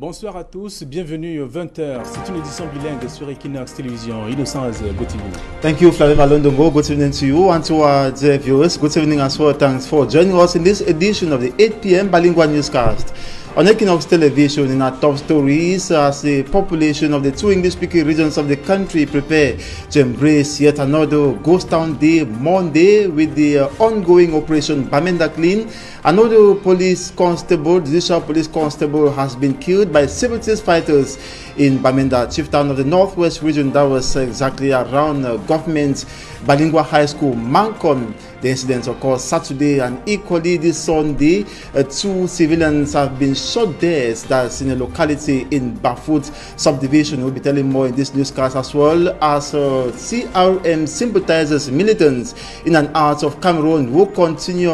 Bonsoir à tous, bienvenue aux 20h. C'est une édition bilingue sur Equinox Télévision. Innocent, good evening. Thank you, Flavia Valondongo. Good evening to you and to our dear viewers. Good evening as well. Thanks for joining us in this edition of the 8 p.m. Bilingual Newscast. On Equinox Television, in our top stories, as the population of the two English-speaking regions of the country prepare to embrace yet another Ghost Town Day Monday with the ongoing Operation Bamenda Clean. Another police constable, judicial police constable, has been killed by separatist fighters in Bamenda, chief town of the northwest region. That was exactly around government Bilingual High School, Mancon. The incident occurred Saturday, and equally this Sunday, two civilians have been shot dead. That's in a locality in Bafut subdivision. We'll be telling more in this newscast, as well as CRM sympathizers, militants in and out of Cameroon will continue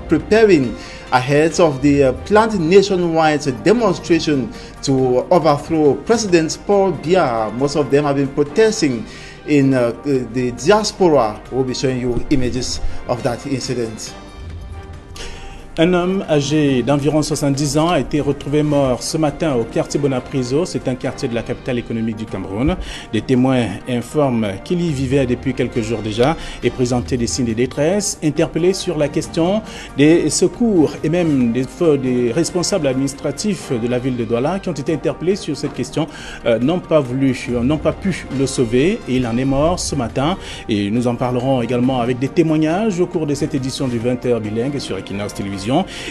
preparing ahead of the planned nationwide demonstration to overthrow President Paul Biya. Most of them have been protesting in the diaspora. We'll be showing you images of that incident. Un homme âgé d'environ 70 ans a été retrouvé mort ce matin au quartier Bonapriso. C'est un quartier de la capitale économique du Cameroun. Des témoins informent qu'il y vivait depuis quelques jours déjà et présentait des signes de détresse. Interpellés sur la question des secours et même des responsables administratifs de la ville de Douala qui ont été interpellés sur cette question n'ont pas pu le sauver et il en est mort ce matin. Et nous en parlerons également avec des témoignages au cours de cette édition du 20h bilingue sur Equinox Télévision.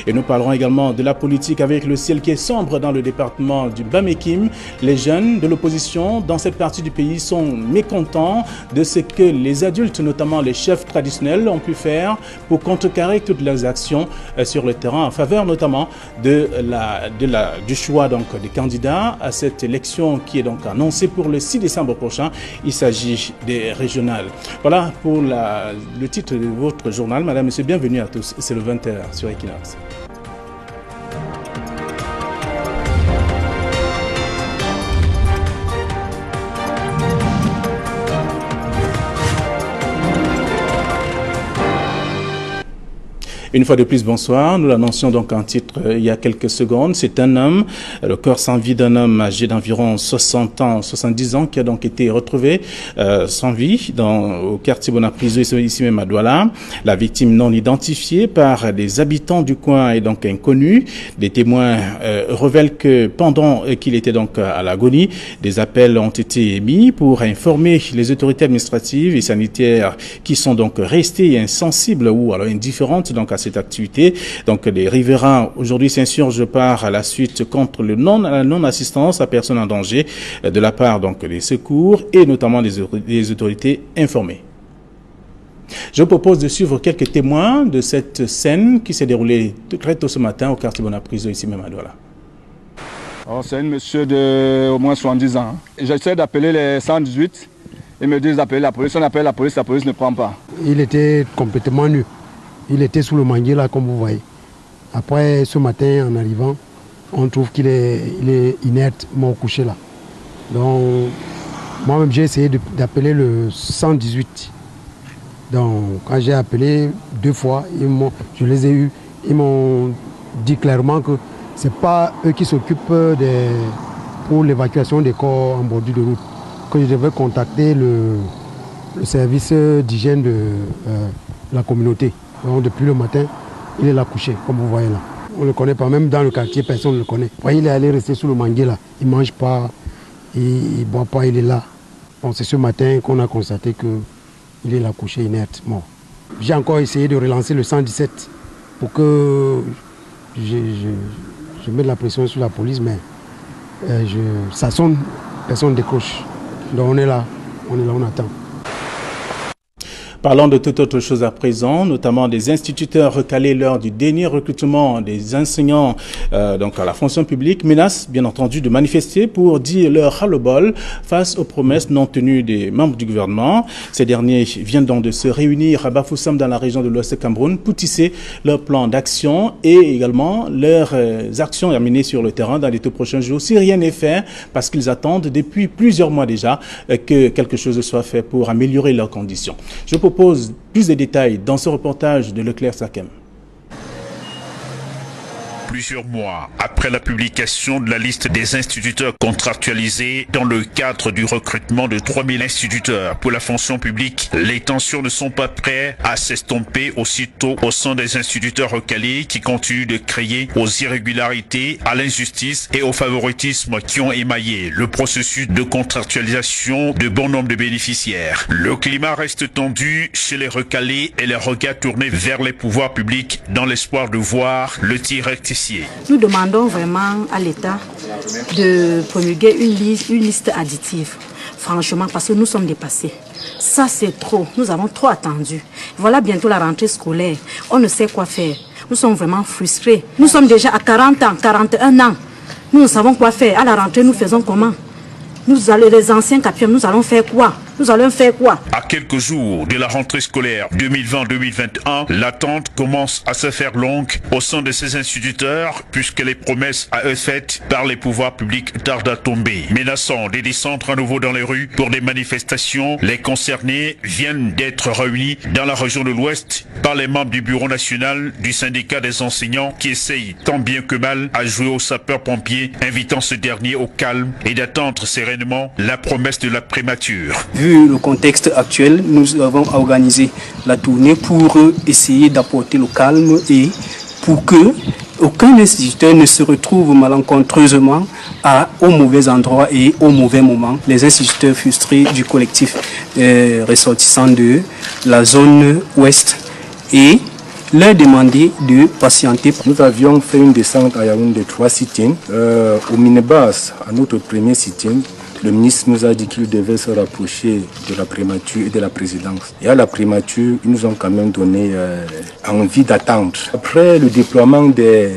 Et nous parlerons également de la politique avec le ciel qui est sombre dans le département du Bas-Mékim. Les jeunes de l'opposition dans cette partie du pays sont mécontents de ce que les adultes, notamment les chefs traditionnels, ont pu faire pour contrecarrer toutes leurs actions sur le terrain en faveur notamment du choix donc des candidats à cette élection qui est donc annoncée pour le 6 décembre prochain. Il s'agit des régionales. Voilà pour le titre de votre journal. Madame, monsieur, bienvenue à tous. C'est le 20h sur Equinox. Une fois de plus, bonsoir. Nous l'annoncions donc en titre il y a quelques secondes. C'est un homme, le corps sans vie d'un homme âgé d'environ 60 ans, 70 ans, qui a donc été retrouvé sans vie au quartier Bonapriso, ici même à Douala. La victime non identifiée par des habitants du coin est donc inconnue. Des témoins révèlent que pendant qu'il était donc à l'agonie, des appels ont été émis pour informer les autorités administratives et sanitaires qui sont donc restées insensibles ou alors indifférentes donc à cette activité. Donc les riverains aujourd'hui s'insurgent par la suite contre la non-assistance à personnes en danger de la part donc des secours et notamment des autorités informées. Je vous propose de suivre quelques témoins de cette scène qui s'est déroulée très tôt ce matin au quartier Bonapriso, ici même à Douala. C'est un monsieur de au moins 70 ans. J'essaie d'appeler les 118. Ils me disent d'appeler la police. On appelle la police ne prend pas. Il était complètement nu. Il était sous le manguier là, comme vous voyez. Après, ce matin, en arrivant, on trouve qu'il est inerte, mort couché là. Donc, moi-même, j'ai essayé d'appeler le 118. Donc, quand j'ai appelé 2 fois, je les ai eus. Ils m'ont dit clairement que ce n'est pas eux qui s'occupent pour l'évacuation des corps en bordure de route. Que je devais contacter le service d'hygiène de la communauté. Donc, depuis le matin, il est là couché, comme vous voyez là. On ne le connaît pas, même dans le quartier, personne ne le connaît. Il est allé rester sous le manguier là. Il ne mange pas, il ne boit pas, il est là. Bon, c'est ce matin qu'on a constaté qu'il est là couché, inerte, mort. J'ai encore essayé de relancer le 117 pour que je mette la pression sur la police, mais ça sonne, personne ne décroche. Donc on est là, on attend. Parlons de toute autre chose à présent, notamment des instituteurs recalés lors du dernier recrutement des enseignants donc à la fonction publique menacent bien entendu de manifester pour dire leur ras-le-bol face aux promesses non tenues des membres du gouvernement. Ces derniers viennent donc de se réunir à Bafoussam dans la région de l'Ouest Cameroun pour tisser leur plan d'action et également leurs actions à mener sur le terrain dans les tout prochains jours. Si rien n'est fait, parce qu'ils attendent depuis plusieurs mois déjà que quelque chose soit fait pour améliorer leurs conditions. Je propose plus de détails dans ce reportage de Leclerc Sakem. Plusieurs mois après la publication de la liste des instituteurs contractualisés dans le cadre du recrutement de 3000 instituteurs pour la fonction publique, les tensions ne sont pas prêtes à s'estomper aussitôt au sein des instituteurs recalés qui continuent de créer aux irrégularités, à l'injustice et au favoritisme qui ont émaillé le processus de contractualisation de bon nombre de bénéficiaires. Le climat reste tendu chez les recalés et les regards tournés vers les pouvoirs publics dans l'espoir de voir le tir rectifié. Nous demandons vraiment à l'État de promulguer une liste additive. Franchement, parce que nous sommes dépassés. Ça, c'est trop. Nous avons trop attendu. Voilà bientôt la rentrée scolaire. On ne sait quoi faire. Nous sommes vraiment frustrés. Nous sommes déjà à 40 ans, 41 ans. Nous ne savons quoi faire. À la rentrée, nous faisons comment? Nous allons, les anciens quatrièmes, nous allons faire quoi? Nous allons faire quoi? À quelques jours de la rentrée scolaire 2020-2021, l'attente commence à se faire longue au sein de ces instituteurs puisque les promesses à eux faites par les pouvoirs publics tardent à tomber. Menaçant de descendre à nouveau dans les rues pour des manifestations, les concernés viennent d'être réunis dans la région de l'Ouest par les membres du bureau national du syndicat des enseignants qui essayent tant bien que mal à jouer aux sapeurs-pompiers, invitant ce dernier au calme et d'attendre sereinement la promesse de la primature. Vu le contexte actuel, nous avons organisé la tournée pour essayer d'apporter le calme et pour que aucun instituteur ne se retrouve malencontreusement au mauvais endroit et au mauvais moment. Les instituteurs frustrés du collectif ressortissant de la zone ouest et leur demander de patienter. Nous avions fait une descente à Yaoundé de 3 sit-ins. Au Minebas, à notre premier sit-in, le ministre nous a dit qu'il devait se rapprocher de la primature et de la présidence. Et à la primature, ils nous ont quand même donné envie d'attendre. Après le déploiement des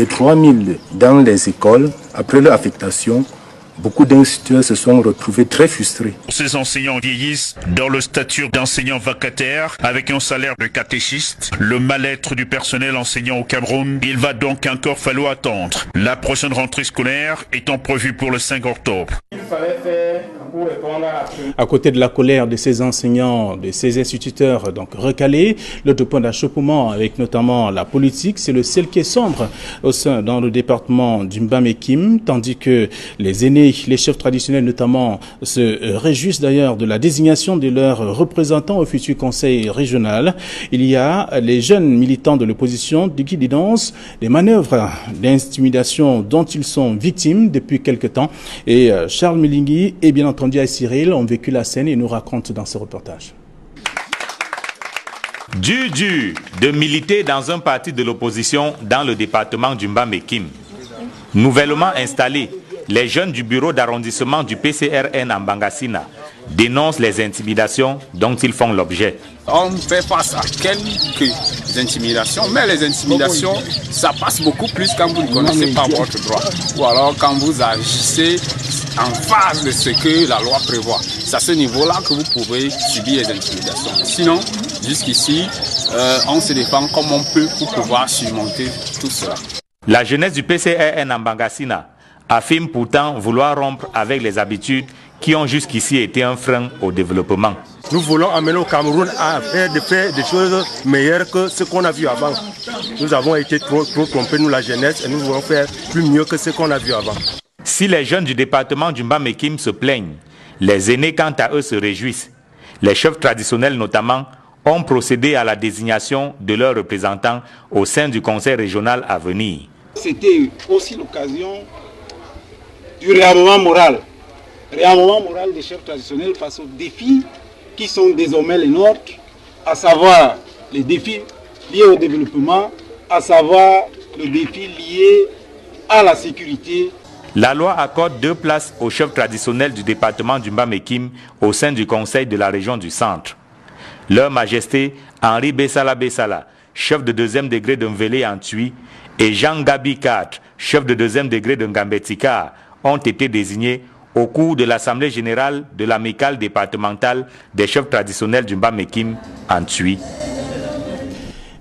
3000 dans les écoles, après leur affectation, beaucoup d'instituteurs se sont retrouvés très frustrés. Ces enseignants vieillissent dans le statut d'enseignants vacataires avec un salaire de catéchiste. Le mal-être du personnel enseignant au Cameroun, il va donc encore falloir attendre. La prochaine rentrée scolaire étant prévue pour le 5 octobre. À côté de la colère de ces enseignants, de ces instituteurs donc recalés, l'autre point d'achoppement avec notamment la politique, c'est le ciel qui est sombre dans le département du Mbam-et-Kim, tandis que les aînés, les chefs traditionnels notamment, se réjouissent d'ailleurs de la désignation de leurs représentants au futur conseil régional. Il y a les jeunes militants de l'opposition qui dénoncent des manœuvres d'intimidation dont ils sont victimes depuis quelque temps. Et Charles Melingui et bien entendu à Cyril ont vécu la scène et nous racontent dans ce reportage. Dur de militer dans un parti de l'opposition dans le département du Mbam-et-Kim. Nouvellement installés, les jeunes du bureau d'arrondissement du PCRN en Bangassina dénoncent les intimidations dont ils font l'objet. On fait face à quelques intimidations, mais les intimidations, ça passe beaucoup plus quand vous ne connaissez pas votre droit. Ou alors quand vous agissez en phase de ce que la loi prévoit. C'est à ce niveau-là que vous pouvez subir les intimidations. Sinon, jusqu'ici, on se défend comme on peut pour pouvoir surmonter tout cela. La jeunesse du PCRN en Bangassina affirme pourtant vouloir rompre avec les habitudes qui ont jusqu'ici été un frein au développement. Nous voulons amener au Cameroun à faire des choses meilleures que ce qu'on a vu avant. Nous avons été trop trompés, nous la jeunesse, et nous voulons faire plus mieux que ce qu'on a vu avant. Si les jeunes du département du Mbam-et-Kim se plaignent, les aînés quant à eux se réjouissent. Les chefs traditionnels notamment ont procédé à la désignation de leurs représentants au sein du conseil régional à venir. C'était aussi l'occasion du réarmement moral des chefs traditionnels face aux défis qui sont désormais les nôtres, à savoir les défis liés au développement, à savoir le défi lié à la sécurité. La loi accorde 2 places aux chefs traditionnels du département du Mbam-et-Kim au sein du conseil de la région du centre. Leur Majesté Henri Bessala Bessala, chef de 2e degré de Mvele en Tui, et Jean Gabi Kat, chef de 2e degré de Ngambetika, ont été désignés au cours de l'Assemblée générale de l'amicale départementale des chefs traditionnels du Mbam-et-Kim en Tui.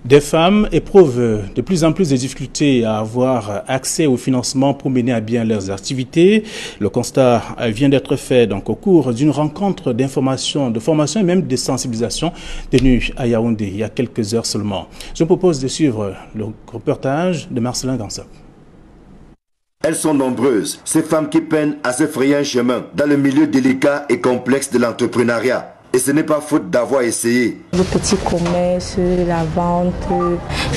Des femmes éprouvent de plus en plus de difficultés à avoir accès au financement pour mener à bien leurs activités. Le constat vient d'être fait donc au cours d'une rencontre d'information, de formation et même de sensibilisation tenue à Yaoundé il y a quelques heures seulement. Je vous propose de suivre le reportage de Marcelin Gansop. Elles sont nombreuses, ces femmes qui peinent à se frayer un chemin dans le milieu délicat et complexe de l'entrepreneuriat. Et ce n'est pas faute d'avoir essayé. Le petit commerce, la vente,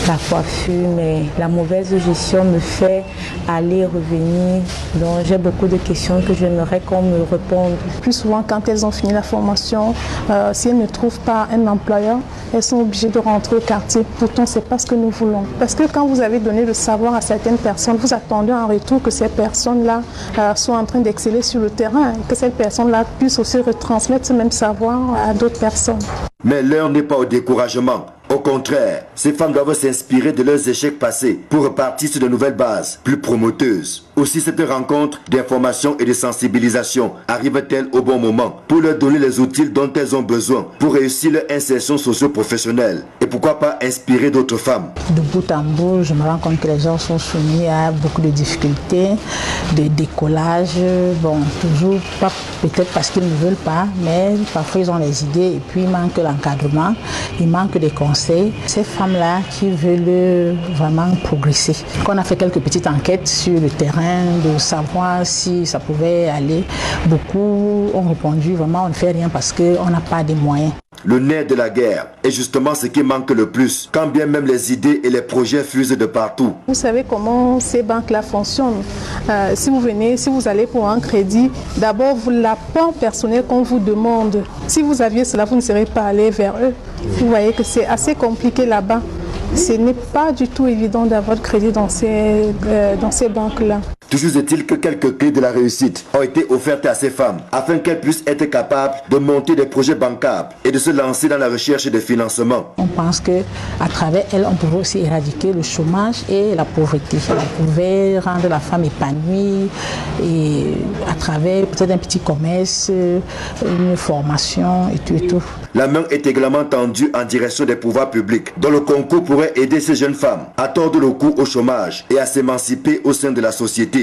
la coiffure, mais la mauvaise gestion me fait aller, revenir. Donc j'ai beaucoup de questions que j'aimerais qu'on me réponde. Plus souvent, quand elles ont fini la formation, si elles ne trouvent pas un employeur, elles sont obligées de rentrer au quartier. Pourtant, ce n'est pas ce que nous voulons. Parce que quand vous avez donné le savoir à certaines personnes, vous attendez en retour que ces personnes-là soient en train d'exceller sur le terrain, que ces personnes-là puissent aussi retransmettre ce même savoir à d'autres personnes. Mais l'heure n'est pas au découragement. Au contraire, ces femmes doivent s'inspirer de leurs échecs passés pour repartir sur de nouvelles bases, plus promoteuses. Aussi, cette rencontre d'information et de sensibilisation arrive-t-elle au bon moment pour leur donner les outils dont elles ont besoin pour réussir leur insertion socio-professionnelle et pourquoi pas inspirer d'autres femmes. De bout en bout, je me rends compte que les gens sont soumis à beaucoup de difficultés, de décollage, bon, toujours pas peut-être parce qu'ils ne veulent pas, mais parfois ils ont les idées et puis il manque l'encadrement, il manque des conseils. Ces femmes-là qui veulent vraiment progresser. On a fait quelques petites enquêtes sur le terrain, de savoir si ça pouvait aller. Beaucoup ont répondu vraiment on ne fait rien parce qu'on n'a pas de moyens. Le nerf de la guerre est justement ce qui manque le plus, quand bien même les idées et les projets fusent de partout. Vous savez comment ces banques-là fonctionnent. Si vous allez pour un crédit, d'abord l'apport personnel qu'on vous demande. Si vous aviez cela, vous ne serez pas allé vers eux. Vous voyez que c'est assez compliqué là-bas. Ce n'est pas du tout évident d'avoir crédit dans ces banques-là. Toujours est-il que quelques clés de la réussite ont été offertes à ces femmes afin qu'elles puissent être capables de monter des projets bancables et de se lancer dans la recherche de financement. On pense qu'à travers elles, on pourrait aussi éradiquer le chômage et la pauvreté. On pouvait rendre la femme épanouie et à travers peut-être un petit commerce, une formation et tout et tout. La main est également tendue en direction des pouvoirs publics, dont le concours pourrait aider ces jeunes femmes à tordre le cou au chômage et à s'émanciper au sein de la société.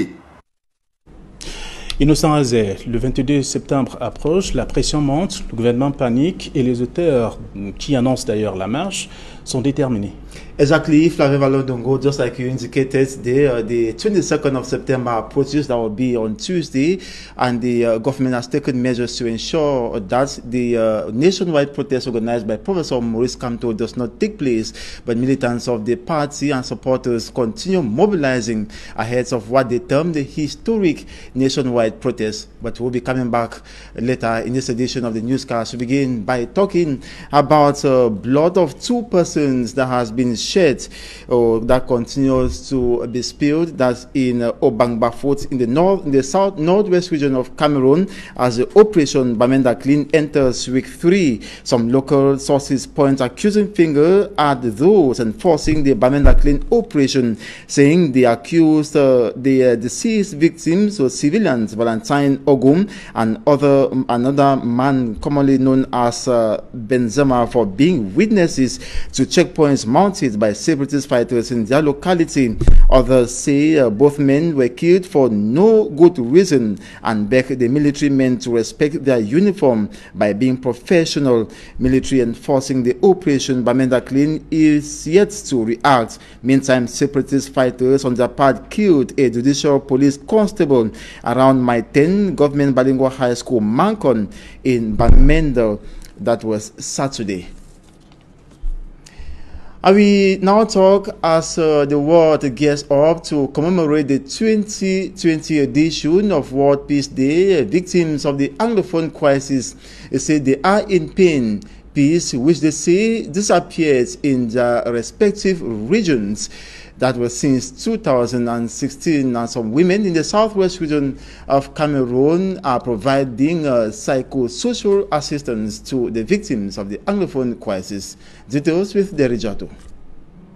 Innocent Azé, le 22 septembre approche, la pression monte, le gouvernement panique et les auteurs qui annoncent d'ailleurs la marche sont déterminés. Exactly, Flavien Valodongo, just like you indicated, the 22nd of September approaches. That will be on Tuesday, and the government has taken measures to ensure that the nationwide protest organized by Professor Maurice Kamto does not take place, but militants of the party and supporters continue mobilizing ahead of what they term the historic nationwide protest. But we'll be coming back later in this edition of the newscast. We begin by talking about blood of two persons that has been shed that continues to be spilled. That's in Obangba Fort in the southwest region of Cameroon as the Operation Bamenda Clean enters week 3. Some local sources point accusing finger at those enforcing the Bamenda Clean operation, saying they accused the deceased victims or civilians, Valentine Ogum and another man commonly known as Benzema, for being witnesses to checkpoints mounted by separatist fighters in their locality. Others say both men were killed for no good reason and beg the military men to respect their uniform by being professional. Military enforcing the Operation Bamenda Clean is yet to react. Meantime, separatist fighters on their part killed a judicial police constable around Maiten Government Bilingual High School, Mankon, in Bamenda. That was Saturday. And we now talk as the world gears up to commemorate the 2020 edition of World Peace Day. Victims of the Anglophone crisis say they are in pain. Peace, which they say disappeared in their respective regions. That was since 2016, and some women in the southwest region of Cameroon are providing psychosocial assistance to the victims of the Anglophone crisis. Details with Derijato.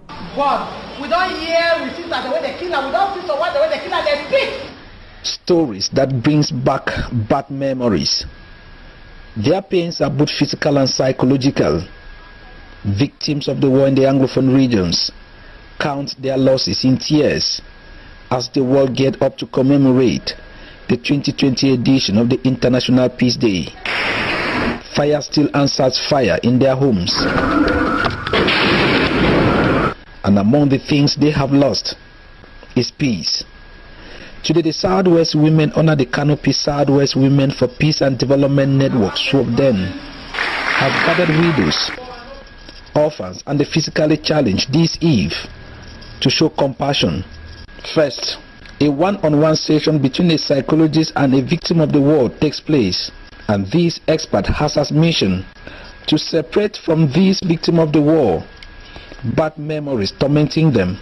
But we don't hear, we see that the way they kill her, we don't see so what the way they kill her, they speak. Stories that brings back bad memories. Their pains are both physical and psychological. Victims of the war in the Anglophone regions count their losses in tears as the world get up to commemorate the 2020 edition of the International Peace Day. Fire still answers fire in their homes. And among the things they have lost is peace. Today, the Southwest Women under the canopy Southwest Women for Peace and Development Network, SWOPDEN, have gathered widows, orphans, and the physically challenged this eve to show compassion. First, a one-on-one session between a psychologist and a victim of the war takes place, and this expert has as mission to separate from these victims of the war bad memories tormenting them.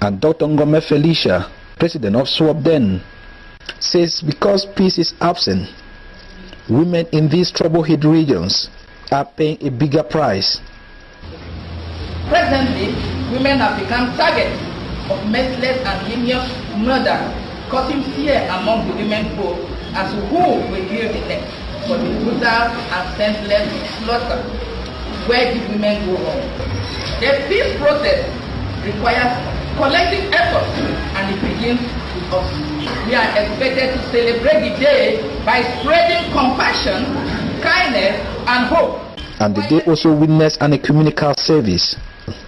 And Dr. Ngome Felicia, president of SWOPDEN, says because peace is absent, women in these trouble-hit regions are paying a bigger price. Presently, women have become targets of merciless and heinous murder, causing fear among the women folk as to who will bear the next for the brutal and senseless slaughter. Where did women go wrong? The peace process requires collective effort, and it begins with us. We are expected to celebrate the day by spreading compassion, kindness, and hope. And the day also witnessed an ecumenical service,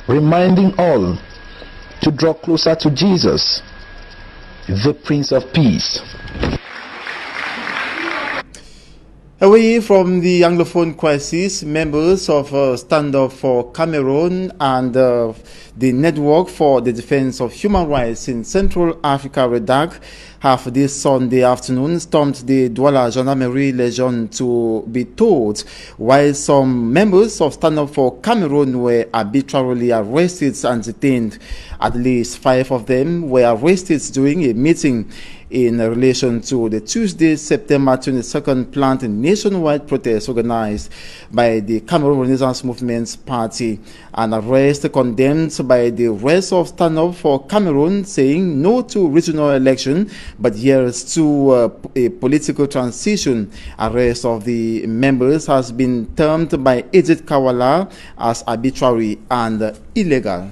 reminding all to draw closer to Jesus, the Prince of Peace. Away from the Anglophone crisis, members of Stand Up for Cameroon and the Network for the Defense of Human Rights in Central Africa, REDAC, have this Sunday afternoon stormed the Douala Gendarmerie Legion to be told, while some members of Stand Up for Cameroon were arbitrarily arrested and detained. At least 5 of them were arrested during a meeting in relation to the Tuesday, September 22nd planned nationwide protest organized by the Cameroon Renaissance Movement Party. An arrest condemned by the rest of Stand Up for Cameroon, saying no to regional election, but yes to a political transition. Arrest of the members has been termed by Edith Kawala as arbitrary and illegal.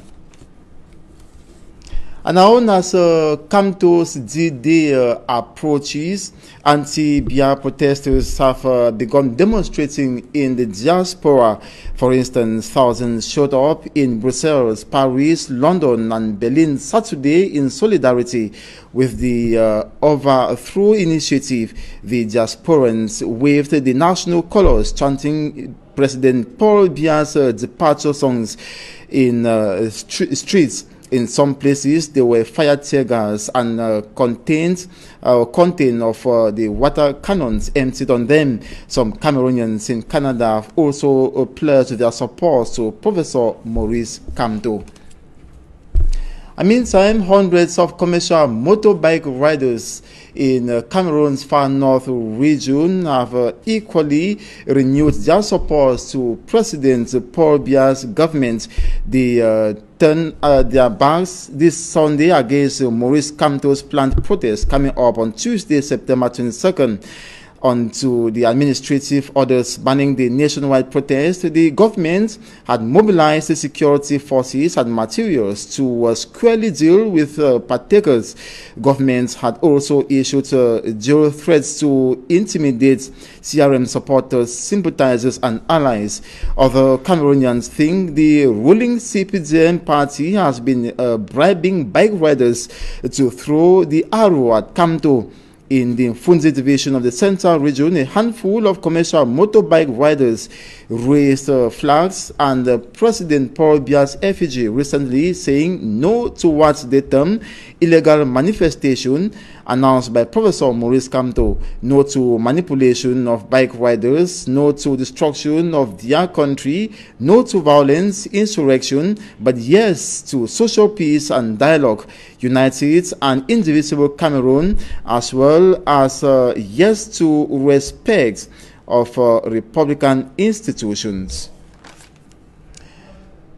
And now, as Kamto's D-Day approaches, anti-Biya protesters have begun demonstrating in the diaspora. For instance, thousands showed up in Brussels, Paris, London, and Berlin Saturday in solidarity with the Overthrow Initiative. The diasporans waved the national colors, chanting President Paul Biya's departure songs in streets. In some places, there were fired tear gas and content of the water cannons emptied on them. Some Cameroonians in Canada have also pledged their support to Professor Maurice Kamto. Meantime, hundreds of commercial motorbike riders in Cameroon's far north region have equally renewed their support to President Paul Biya's government. They turn their backs this Sunday against Maurice Kamto's planned protest coming up on Tuesday, September 22nd. Onto the administrative orders banning the nationwide protest, the government had mobilized the security forces and materials to squarely deal with partakers. Government had also issued jail threats to intimidate CRM supporters, sympathizers, and allies. Other Cameroonians think the ruling CPDM party has been bribing bike riders to throw the arrow at Kamto. In the Funzi division of the Central region, a handful of commercial motorbike riders raised flags and President Paul Biya's effigy recently, saying no to what they term illegal manifestation announced by Professor Maurice Kamto, no to manipulation of bike riders, no to destruction of their country, no to violence, insurrection, but yes to social peace and dialogue, united and indivisible Cameroon, as well as yes to respect of republican institutions.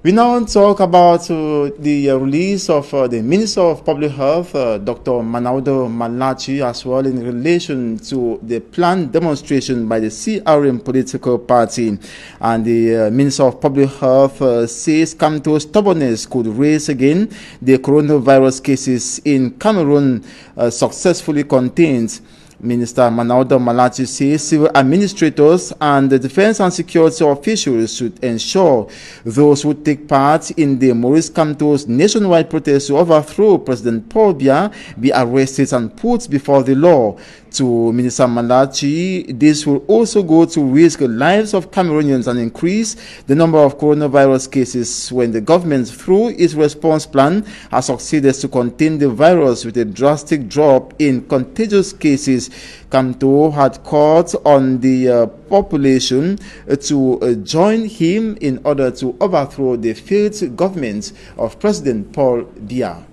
We now talk about the release of the Minister of Public Health, Dr. Manaudo Malachi, as well in relation to the planned demonstration by the CRM political party. And the Minister of Public Health says Kamto's stubbornness could raise again the coronavirus cases in Cameroon successfully contained. Minister Manaudo Malachi says civil administrators and the defense and security officials should ensure those who take part in the Maurice Kamto's nationwide protest to overthrow President Paul Biya be arrested and put before the law. To Minister Malachi, this will also go to risk the lives of Cameroonians and increase the number of coronavirus cases when the government, through its response plan, has succeeded to contain the virus with a drastic drop in contagious cases. Kamto had called on the population to join him in order to overthrow the failed government of President Paul Biya.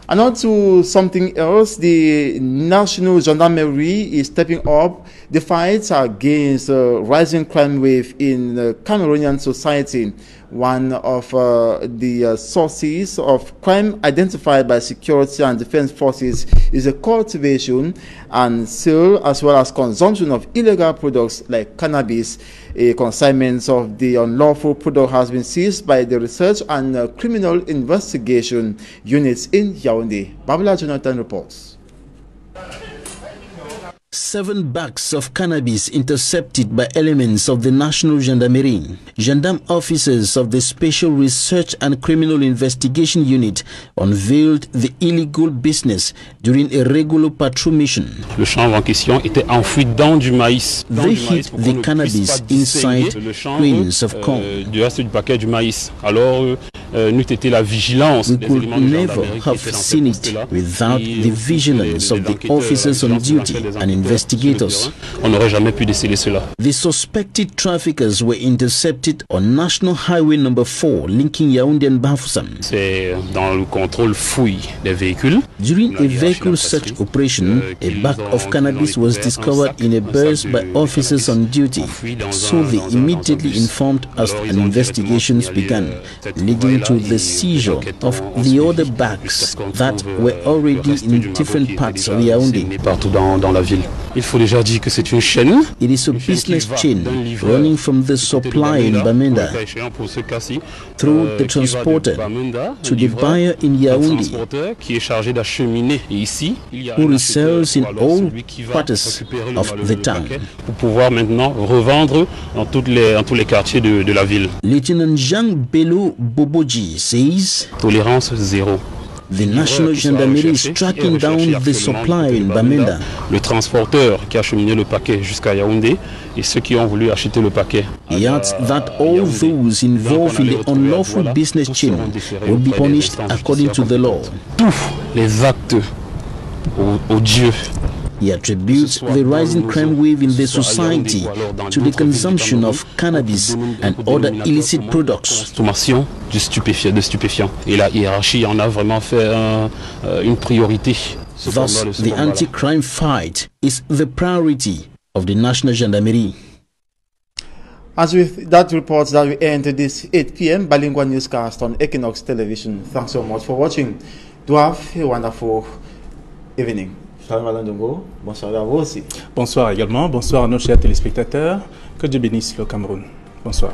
And on to something else, the National Gendarmerie is stepping up the fight against rising crime wave in Cameroonian society. One of the sources of crime identified by security and defense forces is the cultivation and sale as well as consumption of illegal products like cannabis. A consignment of the unlawful product has been seized by the Research and Criminal Investigation units in Yaoundé. Babla Jonathan reports. 7 bags of cannabis intercepted by elements of the National Gendarmerie. Gendarme officers of the Special Research and Criminal Investigation Unit unveiled the illegal business during a regular patrol mission. Le chanvre en question était enfoui dans du maïs. They hid the cannabis inside grains of corn. Du reste du paquet du maïs. Alors, n'eût été la vigilance we des could éléments de never gendarmerie have qui étaient dans seen ce it poste-là. without the vigilance of the officers on duty and investigators. On n'aurait jamais pu déceler cela. The suspected traffickers were intercepted on National Highway number 4 linking Yaoundé and Bafoussam. C'est dans le contrôle fouille des véhicules. During a vehicle search operation, a bag of cannabis was discovered in a bus by officers on duty, so they immediately informed us and investigations began, leading to the seizure of the other bags that were already in different parts of Yaoundé. Partout dans la ville. Il faut déjà dire que c'est une chaîne. It is a business chain running from the supplier in Bamenda through the transporter to the buyer in Yaoundé, qui est chargé d'acheminer ici, who resells in all parts of the town. Pour pouvoir maintenant revendre dans tous les quartiers de la ville. Lieutenant Jean Bello Boboji says tolérance zéro. The National Gendarmerie is tracking down the supplier in Bamenda. Le transporteur qui a acheminé le paquet jusqu'à Yaoundé et ceux qui ont voulu acheter le paquet. He adds that all those involved in the unlawful business chain will be punished according to the law. Tous les actes odieux. He attributes the rising crime wave in the society to the consumption of cannabis and other illicit products. Consommation de stupéfiants. Et la hiérarchie en a vraiment fait une priorité. Thus, the anti-crime fight is the priority of the National Gendarmerie. As with that report that we end this 8 p.m. bilingual newscast on Equinox Television. Thanks so much for watching. Do have a wonderful evening. Bonsoir à vous aussi. Bonsoir également. Bonsoir à nos chers téléspectateurs. Que Dieu bénisse le Cameroun. Bonsoir.